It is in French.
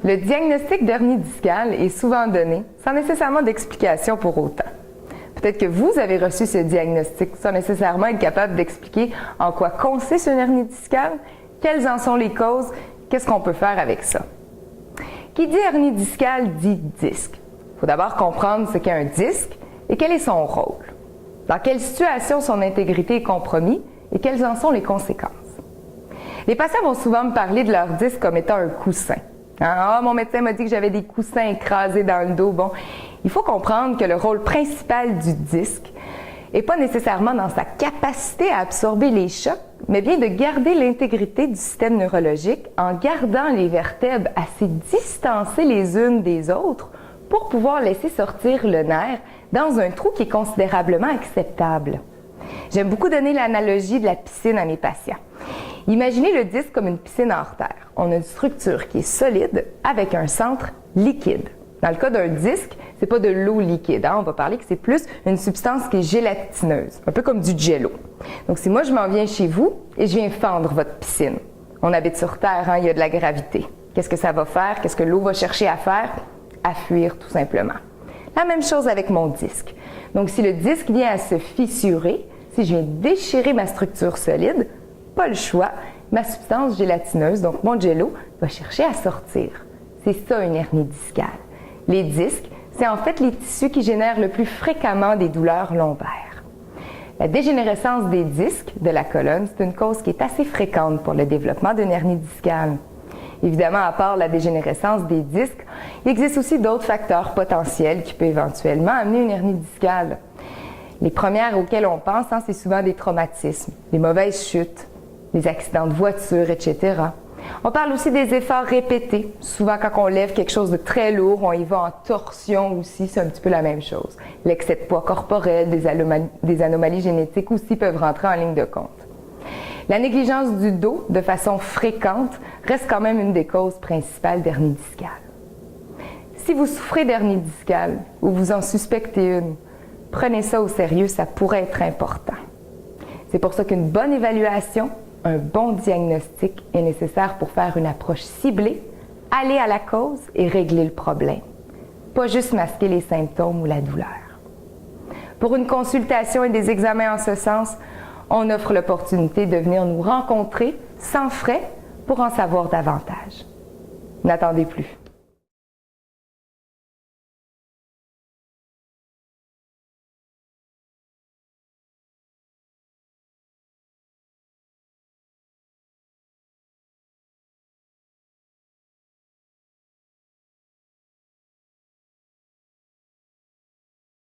Le diagnostic d'hernie discale est souvent donné sans nécessairement d'explication pour autant. Peut-être que vous avez reçu ce diagnostic sans nécessairement être capable d'expliquer en quoi consiste une hernie discale, quelles en sont les causes, qu'est-ce qu'on peut faire avec ça. Qui dit hernie discale dit disque. Il faut d'abord comprendre ce qu'est un disque et quel est son rôle. Dans quelle situation son intégrité est compromise et quelles en sont les conséquences. Les patients vont souvent me parler de leur disque comme étant un coussin. Ah, mon médecin m'a dit que j'avais des coussins écrasés dans le dos. Bon, il faut comprendre que le rôle principal du disque n'est pas nécessairement dans sa capacité à absorber les chocs, mais bien de garder l'intégrité du système neurologique en gardant les vertèbres assez distancées les unes des autres pour pouvoir laisser sortir le nerf dans un trou qui est considérablement acceptable. J'aime beaucoup donner l'analogie de la piscine à mes patients. Imaginez le disque comme une piscine hors terre. On a une structure qui est solide avec un centre liquide. Dans le cas d'un disque, c'est pas de l'eau liquide. On va parler que c'est plus une substance qui est gélatineuse, un peu comme du jello. Donc si moi je m'en viens chez vous et je viens fendre votre piscine, on habite sur Terre, il y a de la gravité. Qu'est-ce que ça va faire? Qu'est-ce que l'eau va chercher à faire? À fuir tout simplement. La même chose avec mon disque. Donc si le disque vient à se fissurer, si je viens déchirer ma structure solide, pas le choix, ma substance gélatineuse, donc mon jello, va chercher à sortir. C'est ça une hernie discale. Les disques, c'est en fait les tissus qui génèrent le plus fréquemment des douleurs lombaires. La dégénérescence des disques de la colonne, c'est une cause qui est assez fréquente pour le développement d'une hernie discale. Évidemment, à part la dégénérescence des disques, il existe aussi d'autres facteurs potentiels qui peuvent éventuellement amener une hernie discale. Les premières auxquelles on pense, c'est souvent des traumatismes, des mauvaises chutes, des accidents de voiture, etc. On parle aussi des efforts répétés. Souvent, quand on lève quelque chose de très lourd, on y va en torsion aussi, c'est un petit peu la même chose. L'excès de poids corporel, des anomalies génétiques aussi peuvent rentrer en ligne de compte. La négligence du dos, de façon fréquente, reste quand même une des causes principales d'hernie discale. Si vous souffrez d'hernie discale ou vous en suspectez une, prenez ça au sérieux, ça pourrait être important. C'est pour ça qu'une bonne évaluation, un bon diagnostic est nécessaire pour faire une approche ciblée, aller à la cause et régler le problème. Pas juste masquer les symptômes ou la douleur. Pour une consultation et des examens en ce sens, on offre l'opportunité de venir nous rencontrer sans frais pour en savoir davantage. N'attendez plus.